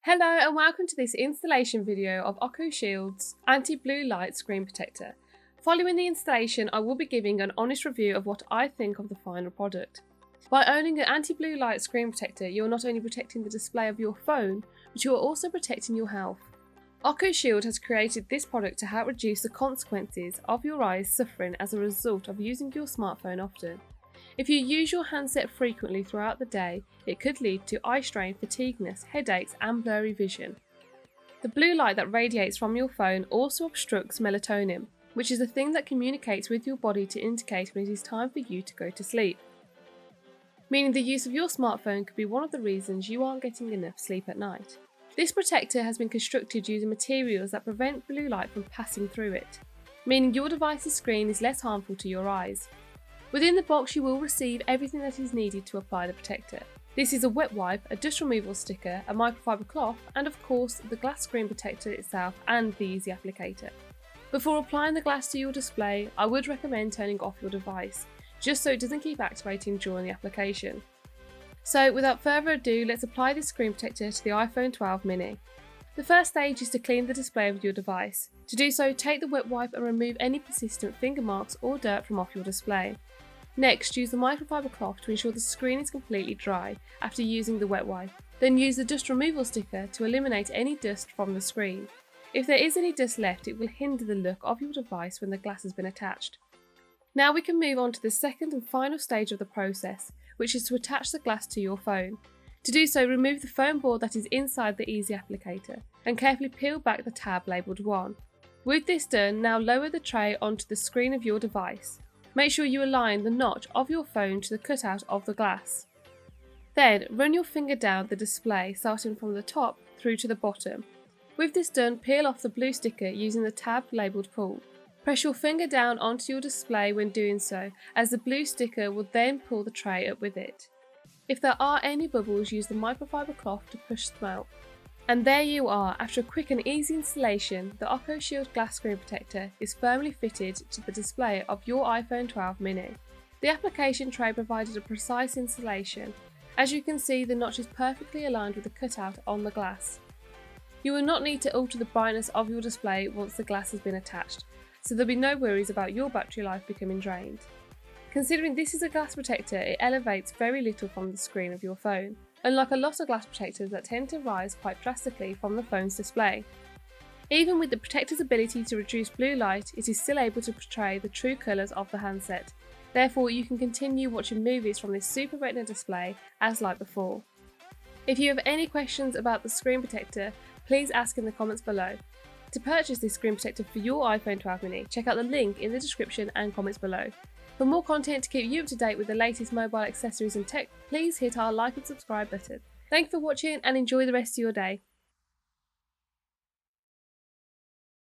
Hello and welcome to this installation video of Ocushield's anti-blue light screen protector. Following the installation, I will be giving an honest review of what I think of the final product. By owning an anti-blue light screen protector, you are not only protecting the display of your phone, but you are also protecting your health. Ocushield has created this product to help reduce the consequences of your eyes suffering as a result of using your smartphone often. If you use your handset frequently throughout the day, it could lead to eye strain, fatigueness, headaches and blurry vision. The blue light that radiates from your phone also obstructs melatonin, which is the thing that communicates with your body to indicate when it is time for you to go to sleep. Meaning the use of your smartphone could be one of the reasons you aren't getting enough sleep at night. This protector has been constructed using materials that prevent blue light from passing through it, meaning your device's screen is less harmful to your eyes. Within the box you will receive everything that is needed to apply the protector. This is a wet wipe, a dust removal sticker, a microfiber cloth and of course the glass screen protector itself and the easy applicator. Before applying the glass to your display, I would recommend turning off your device, just so it doesn't keep activating during the application. So without further ado, let's apply this screen protector to the iPhone 12 mini. The first stage is to clean the display of your device. To do so, take the wet wipe and remove any persistent finger marks or dirt from off your display. Next, use the microfiber cloth to ensure the screen is completely dry after using the wet wipe. Then use the dust removal sticker to eliminate any dust from the screen. If there is any dust left, it will hinder the look of your device when the glass has been attached. Now we can move on to the second and final stage of the process, which is to attach the glass to your phone. To do so, remove the foam board that is inside the easy applicator and carefully peel back the tab labelled 1. With this done, now lower the tray onto the screen of your device. Make sure you align the notch of your phone to the cutout of the glass. Then run your finger down the display starting from the top through to the bottom. With this done, peel off the blue sticker using the tab labelled pull. Press your finger down onto your display when doing so, as the blue sticker will then pull the tray up with it. If there are any bubbles, use the microfiber cloth to push them out. And there you are, after a quick and easy installation, the Ocushield glass screen protector is firmly fitted to the display of your iPhone 12 mini. The application tray provided a precise installation. As you can see, the notch is perfectly aligned with the cutout on the glass. You will not need to alter the brightness of your display once the glass has been attached, so there'll be no worries about your battery life becoming drained. Considering this is a glass protector, it elevates very little from the screen of your phone, unlike a lot of glass protectors that tend to rise quite drastically from the phone's display. Even with the protector's ability to reduce blue light, it is still able to portray the true colours of the handset. Therefore, you can continue watching movies from this Super Retina display as like before. If you have any questions about the screen protector, please ask in the comments below. To purchase this screen protector for your iPhone 12 mini, check out the link in the description and comments below. For more content to keep you up to date with the latest mobile accessories and tech, please hit our like and subscribe button. Thank you for watching and enjoy the rest of your day.